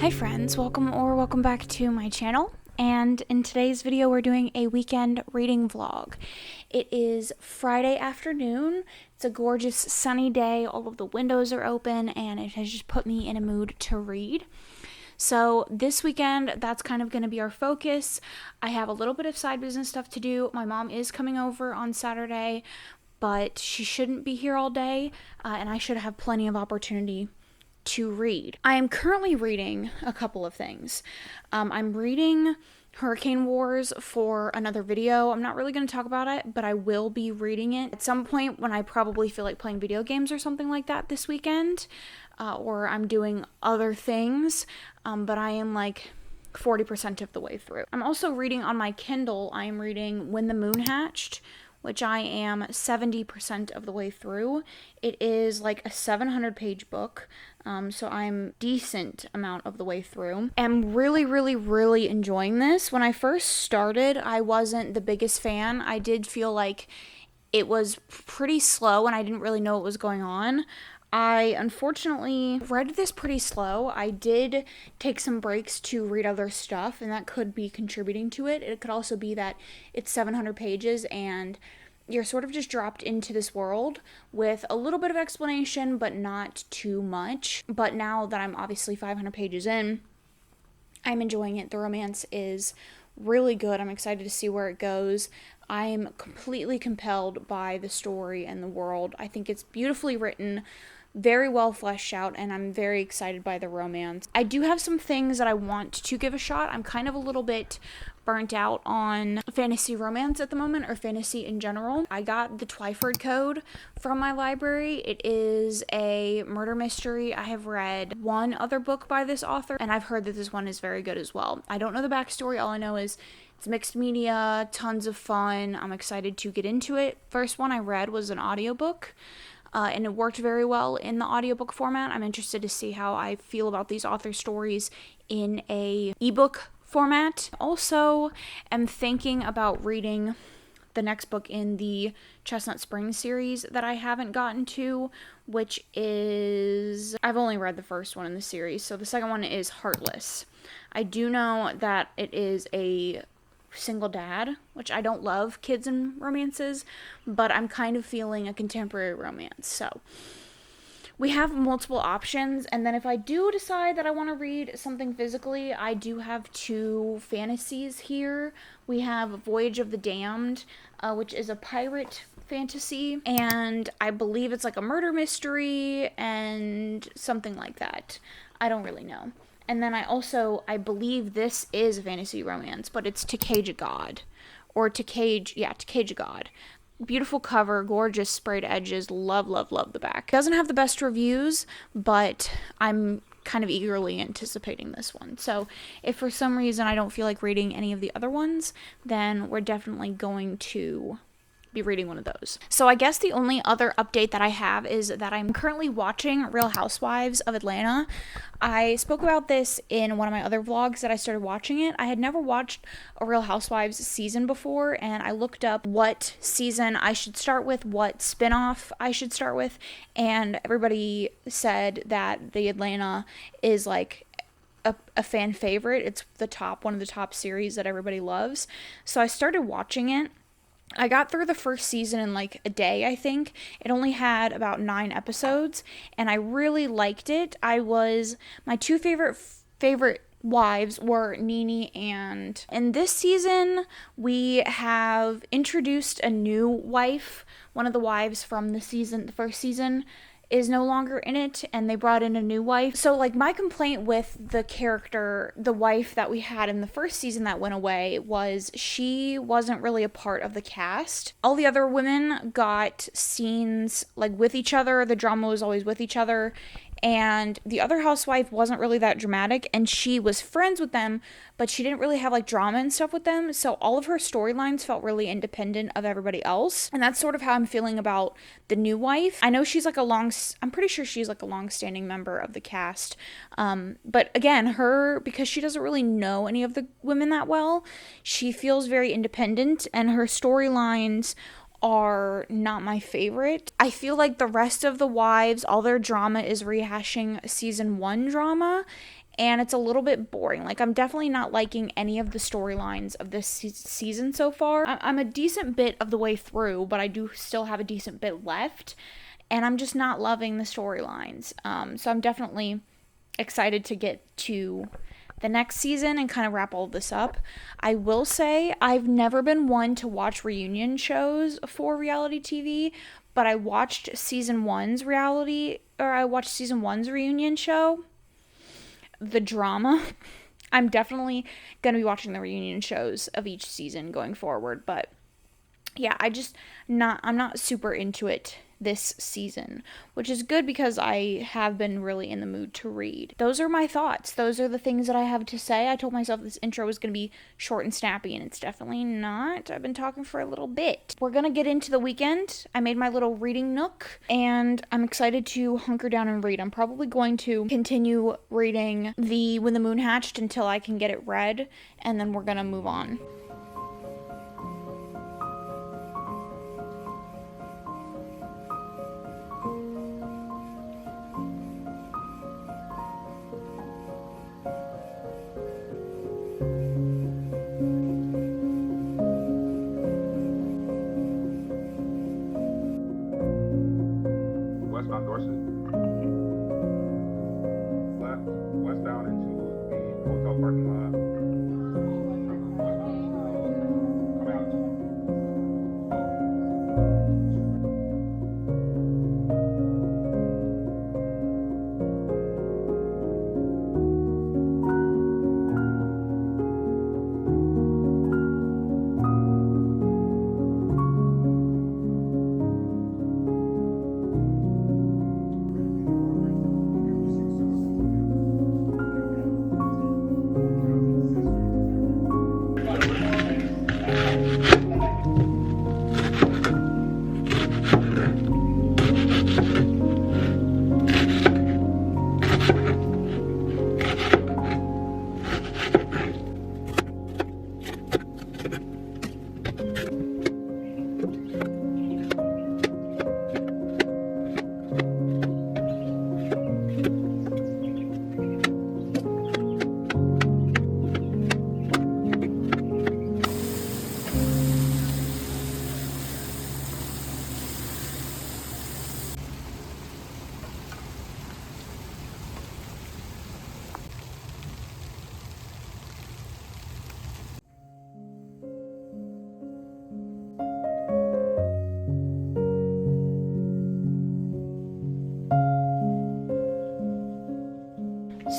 Hi friends, welcome back to my channel, and in today's video we're doing a weekend reading vlog. It is Friday afternoon, it's a gorgeous sunny day, all of the windows are open, and it has just put me in a mood to read. So this weekend, that's kind of going to be our focus. I have a little bit of side business stuff to do. My mom is coming over on Saturday, but she shouldn't be here all day, and I should have plenty of opportunity to read. I am currently reading a couple of things. I'm reading Hurricane Wars for another video. I'm not really going to talk about it, but I will be reading it at some point when I probably feel like playing video games or something like that this weekend, or I'm doing other things, but I am like 40% of the way through. I'm also reading on my Kindle. I am reading When the Moon Hatched, which I am 70% of the way through. It is like a 700-page book, so I'm decent amount of the way through. I'm really enjoying this. When I first started, I wasn't the biggest fan. I did feel like it was pretty slow and I didn't really know what was going on. I unfortunately read this pretty slow. I did take some breaks to read other stuff, and that could be contributing to it. It could also be that it's 700 pages and you're sort of just dropped into this world with a little bit of explanation, but not too much. But now that I'm obviously 500 pages in, I'm enjoying it. The romance is really good. I'm excited to see where it goes. I'm completely compelled by the story and the world. I think it's beautifully written, very well fleshed out, and I'm very excited by the romance. I do have some things that I want to give a shot. I'm kind of a little bit burnt out on fantasy romance at the moment, or fantasy in general. I got the Twyford Code from my library. It is a murder mystery. I have read one other book by this author, and I've heard that this one is very good as well. I don't know the backstory. All I know is it's mixed media, tons of fun. I'm excited to get into it. First one I read was an audiobook. And it worked very well in the audiobook format. I'm interested to see how I feel about these author stories in a ebook format. Also, am thinking about reading the next book in the Chestnut Springs series that I haven't gotten to, which is, I've only read the first one in the series, so the second one is Heartless. I do know that it is a single dad, which I don't love kids and romances, but I'm kind of feeling a contemporary romance. So we have multiple options, and then if I do decide that I want to read something physically, I do have two fantasies here. We have Voyage of the Damned, which is a pirate fantasy, and I believe it's like a murder mystery and something like that. I don't really know. And then I believe this is a fantasy romance, but it's To Cage a God. To Cage a God. Beautiful cover, gorgeous sprayed edges, love the back. Doesn't have the best reviews, but I'm kind of eagerly anticipating this one. So if for some reason I don't feel like reading any of the other ones, then we're definitely going to be reading one of those. So I guess the only other update that I have is that I'm currently watching Real Housewives of Atlanta. I spoke about this in one of my other vlogs that I started watching it. I had never watched a Real Housewives season before, and I looked up what season I should start with, what spinoff I should start with, and everybody said that the Atlanta is like a fan favorite. It's one of the top series that everybody loves. So I started watching it. I got through the first season in like a day, I think. It only had about 9 episodes, and I really liked it. My two favorite wives were Nene and in this season, we have introduced a new wife. One of the wives from the first season is no longer in it, and they brought in a new wife. So like my complaint with the wife that we had in the first season that went away was she wasn't really a part of the cast. All the other women got scenes like with each other. The drama was always with each other, and the other housewife wasn't really that dramatic, and she was friends with them, but she didn't really have like drama and stuff with them, so all of her storylines felt really independent of everybody else, and that's sort of how I'm feeling about the new wife. I know she's like I'm pretty sure she's like a long-standing member of the cast, but again, because she doesn't really know any of the women that well, she feels very independent, and her storylines are not my favorite. I feel like the rest of the wives, all their drama is rehashing season 1 drama, and it's a little bit boring. Like, I'm definitely not liking any of the storylines of this season so far. I'm a decent bit of the way through, but I do still have a decent bit left, and I'm just not loving the storylines. So I'm definitely excited to get to the next season and kind of wrap all of this up. I will say I've never been one to watch reunion shows for reality TV, but I watched season one's reunion show, the drama. I'm definitely going to be watching the reunion shows of each season going forward, but yeah, I'm not super into it this season, which is good because I have been really in the mood to read. Those are my thoughts. Those are the things that I have to say. I told myself this intro was going to be short and snappy, and it's definitely not. I've been talking for a little bit. We're going to get into the weekend. I made my little reading nook, and I'm excited to hunker down and read. I'm probably going to continue reading the When the Moon Hatched until I can get it read, and then we're going to move on. Westbound Dorset. Left, westbound into the hotel parking lot. Come out.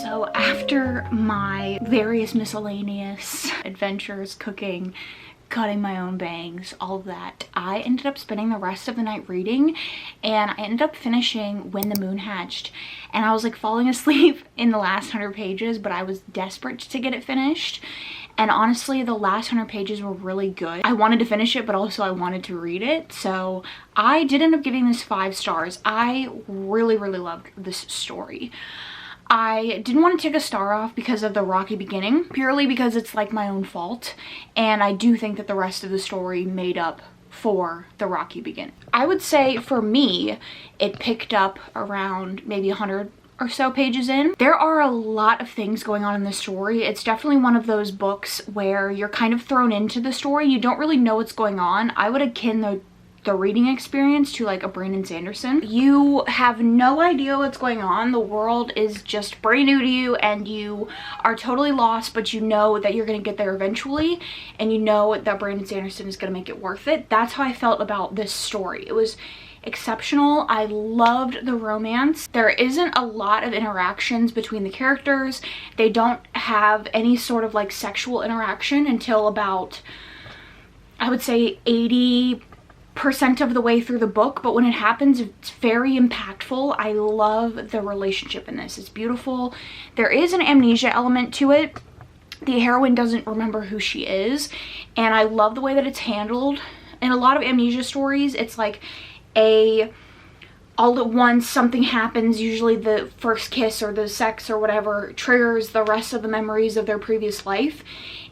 So after my various miscellaneous adventures, cooking, cutting my own bangs, all of that, I ended up spending the rest of the night reading, and I ended up finishing When the Moon Hatched. And I was like falling asleep in the last 100 pages, but I was desperate to get it finished. And honestly, the last 100 pages were really good. I wanted to finish it, but also I wanted to read it. So I did end up giving this 5 stars. I really, really loved this story. I didn't want to take a star off because of the rocky beginning, purely because it's like my own fault, and I do think that the rest of the story made up for the rocky beginning. I would say for me, it picked up around maybe 100 or so pages in. There are a lot of things going on in this story. It's definitely one of those books where you're kind of thrown into the story. You don't really know what's going on. I would akin the reading experience to like a Brandon Sanderson. You have no idea what's going on. The world is just brand new to you and you are totally lost, but you know that you're going to get there eventually, and you know that Brandon Sanderson is going to make it worth it. That's how I felt about this story. It was exceptional. I loved the romance. There isn't a lot of interactions between the characters. They don't have any sort of like sexual interaction until about, I would say, 80% of the way through the book, but when it happens, it's very impactful. I love the relationship in this. It's beautiful. There is an amnesia element to it. The heroine doesn't remember who she is, and I love the way that it's handled. In a lot of amnesia stories, it's like a all at once something happens, usually the first kiss or the sex or whatever triggers the rest of the memories of their previous life.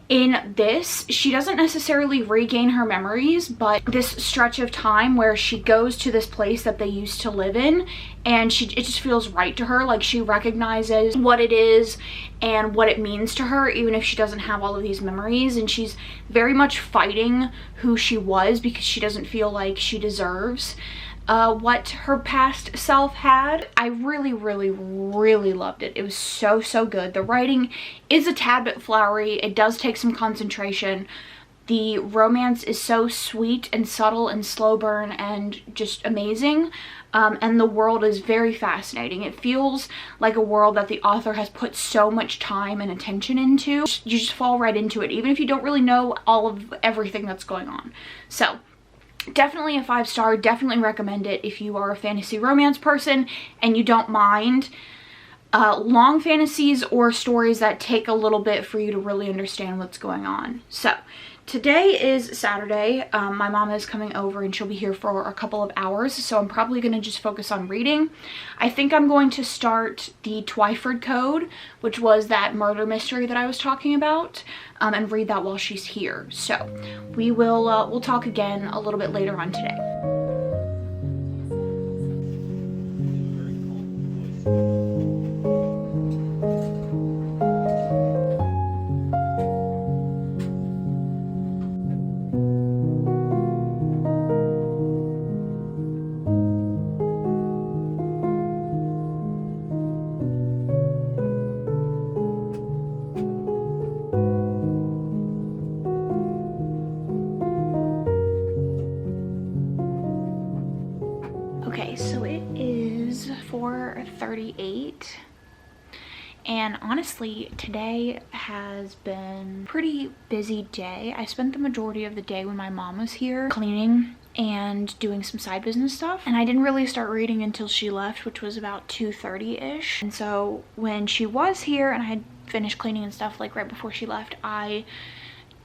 In this, she doesn't necessarily regain her memories, but this stretch of time where she goes to this place that they used to live in, and it just feels right to her. Like, she recognizes what it is and what it means to her, even if she doesn't have all of these memories. And she's very much fighting who she was because she doesn't feel like she deserves what her past self had. I really loved it. It was so good. The writing is a tad bit flowery. It does take some concentration. The romance is so sweet and subtle and slow burn and just amazing. And the world is very fascinating. It feels like a world that the author has put so much time and attention into. You just fall right into it, even if you don't really know all of everything that's going on. So definitely a 5-star. Definitely recommend it if you are a fantasy romance person and you don't mind long fantasies or stories that take a little bit for you to really understand what's going on. So today is Saturday. My mom is coming over and she'll be here for a couple of hours, so I'm probably going to just focus on reading. I think I'm going to start the Twyford Code, which was that murder mystery that I was talking about, and read that while she's here. So we'll talk again a little bit later on today. Okay, so it is 4:38, and honestly, today has been a pretty busy day. I spent the majority of the day when my mom was here cleaning and doing some side business stuff, and I didn't really start reading until she left, which was about 2:30-ish. And so when she was here and I had finished cleaning and stuff, like right before she left, I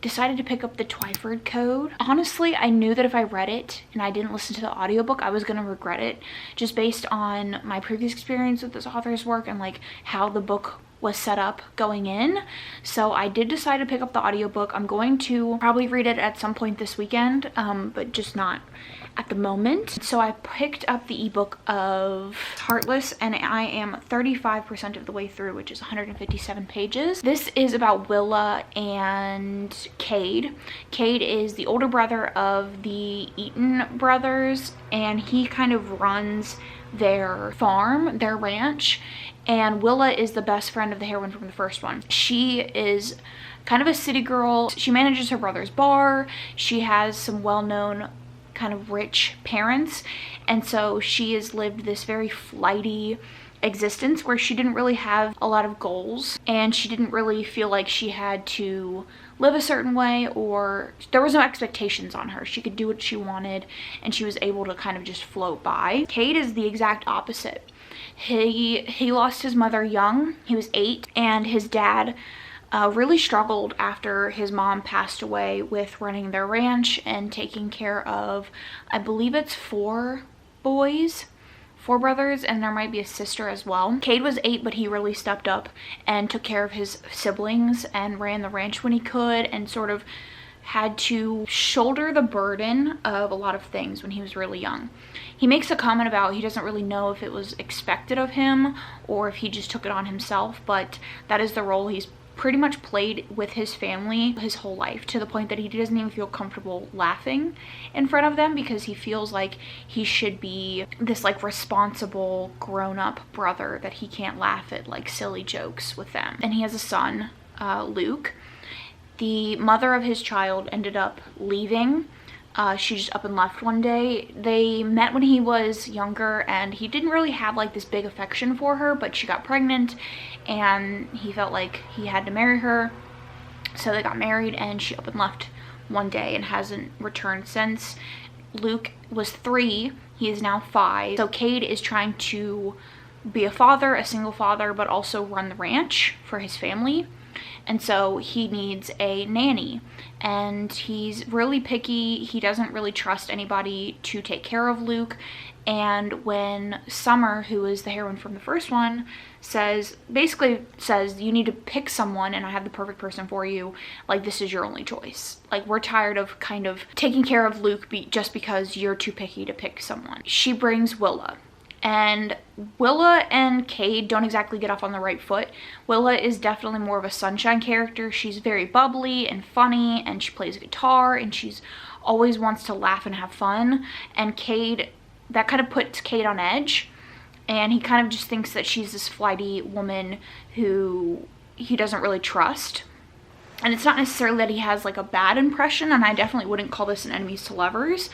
decided to pick up the Twyford Code. Honestly, I knew that if I read it and I didn't listen to the audiobook, I was gonna regret it, just based on my previous experience with this author's work and like how the book was set up going in. So I did decide to pick up the audiobook. I'm going to probably read it at some point this weekend, but just not at the moment. So I picked up the ebook of Heartless, and I am 35% of the way through, which is 157 pages. This is about Willa and Cade. Cade is the older brother of the Eaton brothers, and he kind of runs their farm, their ranch, and Willa is the best friend of the heroine from the first one. She is kind of a city girl. She manages her brother's bar. She has some well-known kind of rich parents, and so she has lived this very flighty existence where she didn't really have a lot of goals, and she didn't really feel like she had to live a certain way, or there was no expectations on her. She could do what she wanted, and she was able to kind of just float by. Cade is the exact opposite. He lost his mother young. He was 8, and his dad really struggled after his mom passed away with running their ranch and taking care of, I believe it's 4 boys, 4 brothers, and there might be a sister as well. Cade was 8, but he really stepped up and took care of his siblings and ran the ranch when he could, and sort of had to shoulder the burden of a lot of things when he was really young. He makes a comment about he doesn't really know if it was expected of him or if he just took it on himself, but that is the role he's pretty much played with his family his whole life, to the point that he doesn't even feel comfortable laughing in front of them because he feels like he should be this like responsible grown-up brother, that he can't laugh at like silly jokes with them. And he has a son, Luke. The mother of his child ended up leaving. She just up and left one day. They met when he was younger, and he didn't really have like this big affection for her, but she got pregnant and he felt like he had to marry her. So they got married, and she up and left one day and hasn't returned since. Luke was 3, he is now 5. So Cade is trying to be a father, a single father, but also run the ranch for his family. and so he needs a nanny, and he's really picky. He doesn't really trust anybody to take care of Luke. And when Summer, who is the heroine from the first one, basically says you need to pick someone and I have the perfect person for you, like, this is your only choice. Like, we're tired of kind of taking care of Luke just because you're too picky to pick someone. She brings Willa. And Willa and Cade don't exactly get off on the right foot. Willa is definitely more of a sunshine character. She's very bubbly and funny, and she plays guitar, and she's always wants to laugh and have fun. And Cade, that kind of puts Cade on edge, and he kind of just thinks that she's this flighty woman who he doesn't really trust. And it's not necessarily that he has like a bad impression, and I definitely wouldn't call this an enemies to lovers,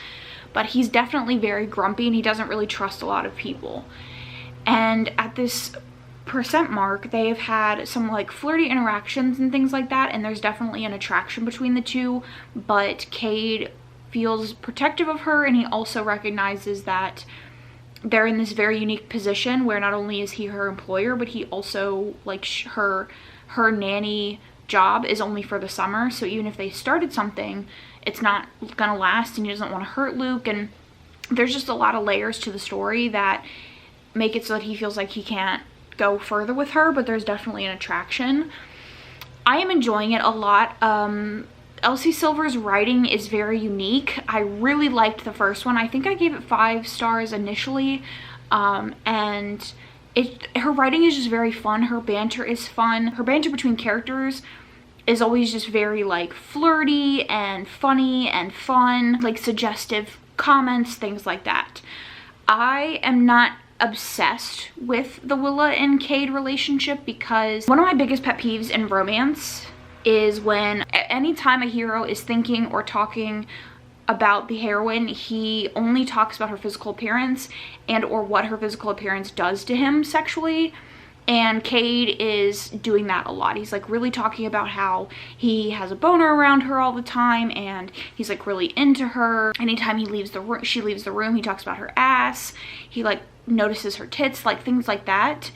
but he's definitely very grumpy and he doesn't really trust a lot of people. And at this percent mark, they've had some like flirty interactions and things like that, and there's definitely an attraction between the two, but Cade feels protective of her, and he also recognizes that they're in this very unique position where not only is he her employer, but he also, like, her nanny job is only for the summer. So even if they started something, it's not gonna last, and he doesn't want to hurt Luke. And there's just a lot of layers to the story that make it so that he feels like he can't go further with her, but there's definitely an attraction. I am enjoying it a lot. Elsie Silver's writing is very unique. I really liked the first one. I think I gave it 5 stars initially, and her writing is just very fun. Her banter is fun. Her banter between characters is always just very like flirty and funny and fun, like suggestive comments, things like that. I am not obsessed with the Willa and Cade relationship because one of my biggest pet peeves in romance is when anytime a hero is thinking or talking about the heroine, he only talks about her physical appearance and or what her physical appearance does to him sexually. And Cade is doing that a lot. He's like really talking about how he has a boner around her all the time, and he's like really into her. Anytime he leaves the room, she leaves the room, he talks about her ass. He like notices her tits, like things like that.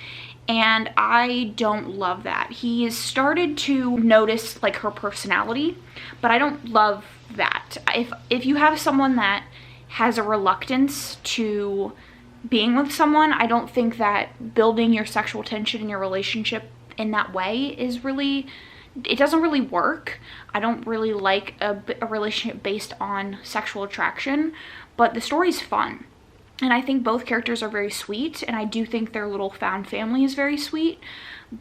And I don't love that. He has started to notice like her personality, but I don't love that. If you have someone that has a reluctance to being with someone, I don't think that building your sexual tension in your relationship in that way is really, it doesn't really work. I don't really like a relationship based on sexual attraction, but the story's fun. And I think both characters are very sweet, and I do think their little found family is very sweet,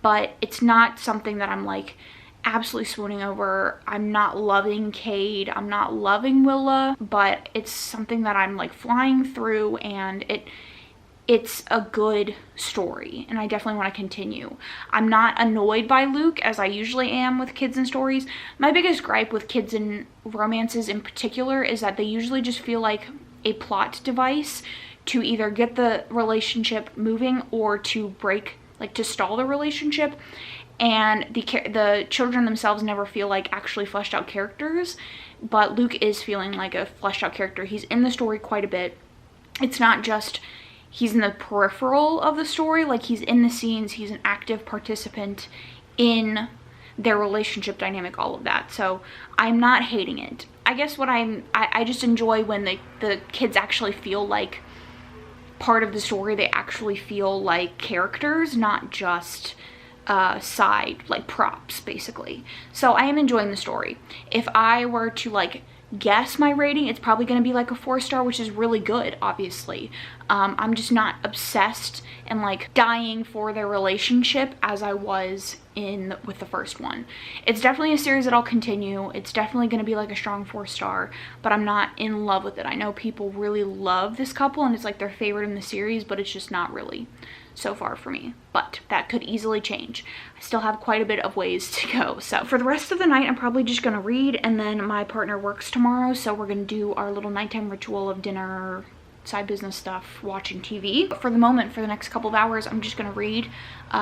but it's not something that I'm like absolutely swooning over. I'm not loving Cade, I'm not loving Willa, but it's something that I'm like flying through, and it's a good story, and I definitely want to continue. I'm not annoyed by Luke as I usually am with kids and stories. My biggest gripe with kids and romances in particular is that they usually just feel like a plot device to either get the relationship moving or to break, like to stall the relationship, and the children themselves never feel like actually fleshed out characters. But Luke is feeling like a fleshed out character. He's in the story quite a bit. It's not just he's in the peripheral of the story, like he's in the scenes, he's an active participant in their relationship dynamic, all of that. So I'm not hating it. I guess what I just enjoy when the kids actually feel like part of the story. They actually feel like characters, not just side, like props, basically. So I am enjoying the story. If I were to like guess my rating, it's probably going to be like a 4-star, which is really good, obviously. I'm just not obsessed and like dying for their relationship as I was with the first one. It's definitely a series that I'll continue. It's definitely going to be like a strong 4-star, but I'm not in love with it. I know people really love this couple and it's like their favorite in the series, but it's just not really so far for me. But that could easily change. I still have quite a bit of ways to go. So for the rest of the night, I'm probably just gonna read, and then my partner works tomorrow, so we're gonna do our little nighttime ritual of dinner, side business stuff, watching TV. But for the moment, for the next couple of hours, I'm just gonna read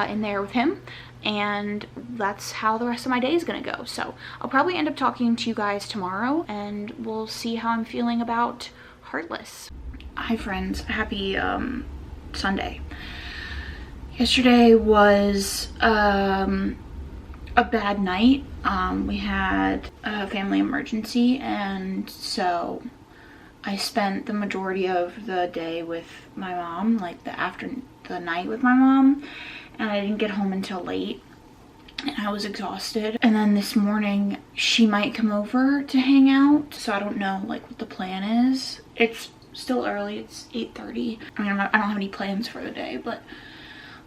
in there with him, and that's how the rest of my day is gonna go. So I'll probably end up talking to you guys tomorrow, and we'll see how I'm feeling about Heartless. Hi friends, happy Sunday. Yesterday was a a bad night. We had a family emergency, and so I spent the majority of the day with my mom, like the night with my mom, and I didn't get home until late, and I was exhausted. And then this morning she might come over to hang out, so I don't know like what the plan is. It's still early, it's 8:30. I mean, I don't have any plans for the day, but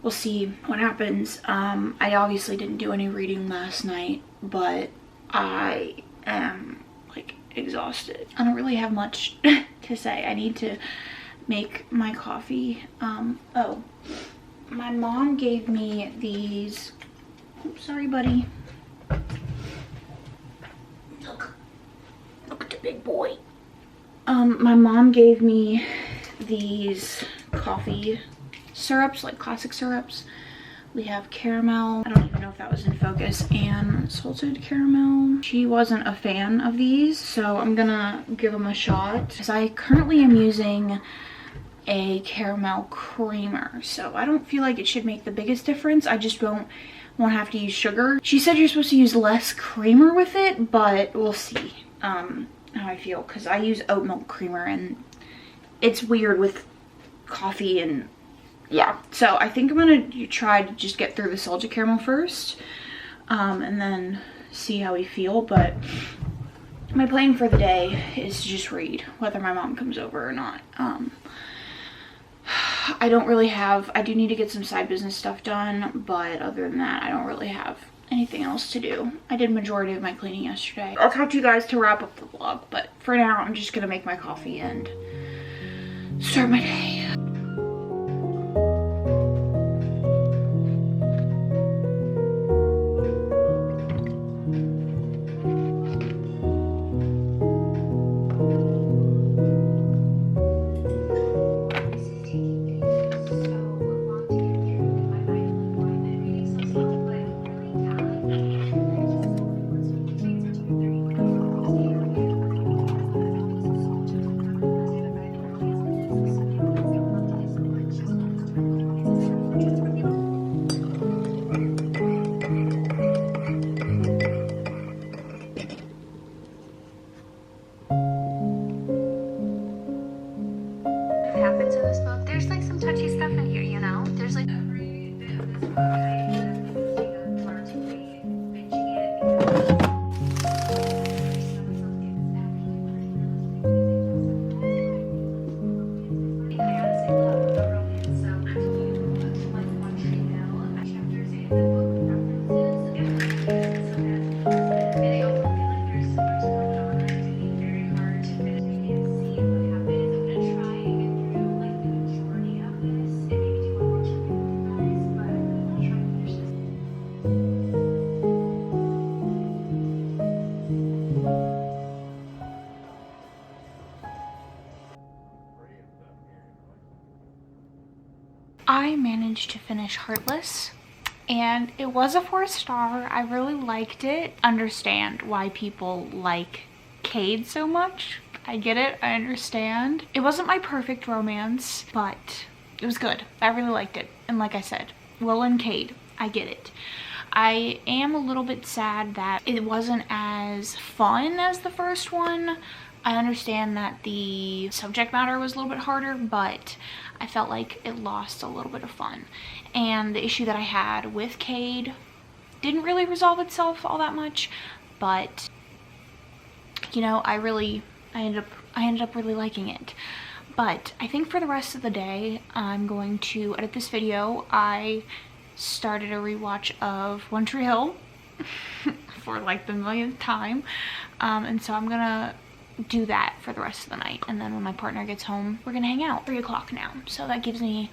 we'll see what happens. I obviously didn't do any reading last night, but I am like exhausted. I don't really have much to say. I need to make my coffee. Oh, my mom gave me these. Oops, sorry, buddy. Look at the big boy. My mom gave me these coffee syrups, like classic syrups. We have caramel, I don't even know if that was in focus, and salted caramel. She wasn't a fan of these, so I'm gonna give them a shot, because I currently am using a caramel creamer, so I don't feel like it should make the biggest difference. I just won't have to use sugar. She said you're supposed to use less creamer with it, but we'll see how I feel, because I use oat milk creamer and it's weird with coffee. And yeah, so I think I'm gonna try to just get through the salted caramel first, and then see how we feel. But my plan for the day is to just read, whether my mom comes over or not. I do need to get some side business stuff done, but other than that, I don't really have anything else to do. I did majority of my cleaning yesterday. I'll talk to you guys to wrap up the vlog, but for now, I'm just gonna make my coffee and start my day. Happens in this book. There's like some touchy stuff in here, you know? There's like every bit of this book I ended up hard to read, binging it. I honestly love a romance, so I do like one female chapters in the book references and they all feel like there's so much going on. It's gonna be very hard to finish and see what happens. I'm gonna try and get through like the majority of this and maybe do one more chapter with you guys, but I'm gonna try and finish this. I managed to finish Heartless, and it was a 4-star. I really liked it. Understand why people like Cade so much. I get it, I understand. It wasn't my perfect romance, but it was good. I really liked it. And like I said, Will and Cade, I get it. I am a little bit sad that it wasn't as fun as the first one. I understand that the subject matter was a little bit harder, but I felt like it lost a little bit of fun. And the issue that I had with Cade didn't really resolve itself all that much, but you know, I ended up really liking it. But I think for the rest of the day, I'm going to edit this video. I started a rewatch of One Tree Hill for like the millionth time, and so I'm gonna do that for the rest of the night, and then when my partner gets home, we're gonna hang out. 3 o'clock now, so that gives me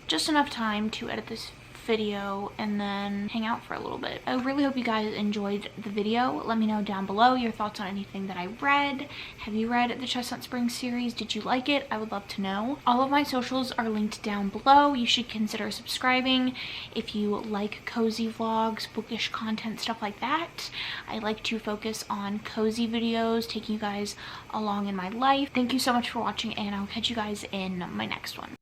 just enough time to edit this video and then hang out for a little bit. I really hope you guys enjoyed the video. Let me know down below your thoughts on anything that I read. Have you read the Chestnut Springs series? Did you like it? I would love to know. All of my socials are linked down below. You should consider subscribing if you like cozy vlogs, bookish content, stuff like that. I like to focus on cozy videos, taking you guys along in my life. Thank you so much for watching, and I'll catch you guys in my next one.